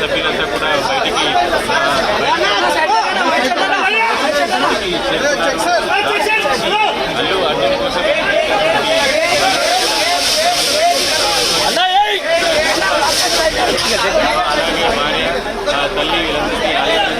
సభ్యులంతా కూడా బయటికి అల్లు అర్జున్ కోసం అలాగే భార్య తల్లి వీళ్ళందరికీ ఆలోచన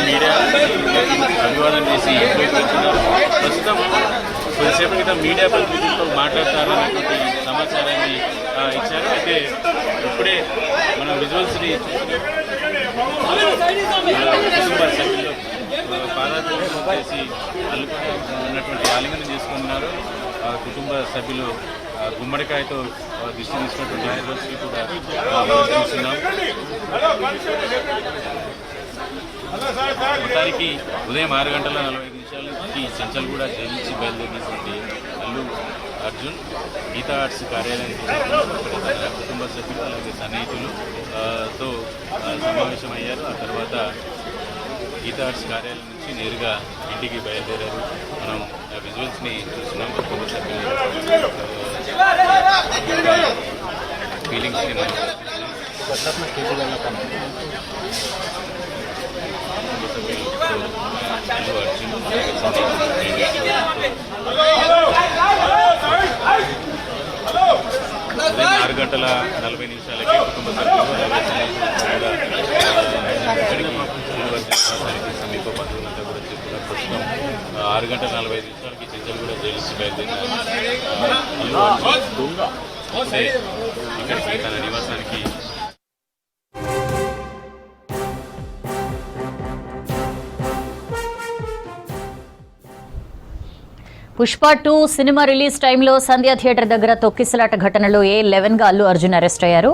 మీడియా అభివాదం చేసి ప్రస్తుతం కొద్దిసేపటి క్రితం మీడియా ప్రతినిధులతో మాట్లాడతారనేటువంటి సమాచారాన్ని ఇచ్చారు. అయితే ఇప్పుడే మనం విజువల్స్ని కుటుంబ సభ్యులు పాదాత్మకం చేసి ఉన్నటువంటి ఆలింగనం చేసుకున్నారు. కుటుంబ సభ్యులు గుమ్మడికాయతో దిష్టి తీసుకున్నటువంటి విజువల్స్ని కూడా చూస్తున్నాం. మొత్తానికి ఉదయం 6:45 చెంచల్ కూడా జైలు నుంచి బయలుదేరినటువంటి అల్లు అర్జున్ గీతా ఆర్ట్స్ కార్యాలయానికి తన కుటుంబ సభ్యులు అలాగే సన్నిహితులతో సమావేశమయ్యారు. ఆ తర్వాత గీతా ఆర్ట్స్ కార్యాలయం నుంచి నేరుగా ఇంటికి బయలుదేరారు. మనం విజువల్స్ని చూస్తున్నాం. కుటుంబ సభ్యులు ఫీలింగ్స్ని మనం అల్లు అర్జున్ 6:40 కుటుంబ సభ్యులు సమీప బంధువులంతా కూడా చెప్తున్నారు. ప్రస్తుతం 6:45 చెంచల్ కూడా జైలు నుంచి బయలుదేరినారు. అల్లు అర్జున్ ఇక్కడికి తన నివాసానికి పుష్ప 2 సినిమా రిలీజ్ టైంలో సంధ్య థియేటర్ దగ్గర తొక్కిసలాట ఘటనలో A11గా అల్లు అర్జున్ అరెస్ట్ అయ్యారు.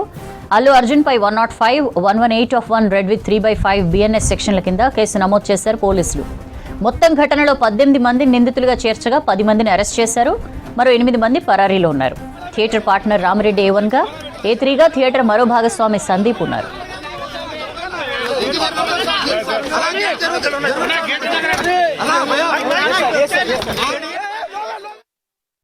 అల్లు అర్జున్ పై 105, 118(1) రెడ్ విత్ 3/5 BNS సెక్షన్ల కింద కేసు నమోదు చేశారు పోలీసులు. మొత్తం ఘటనలో 18 మంది నిందితులుగా చేర్చగా 10 మందిని అరెస్ట్ చేశారు. మరో 8 మంది పరారీలో ఉన్నారు. థియేటర్ పార్ట్నర్ రామిరెడ్డి A1గా, A3గా థియేటర్ మరో భాగస్వామి సందీప్ ఉన్నారు.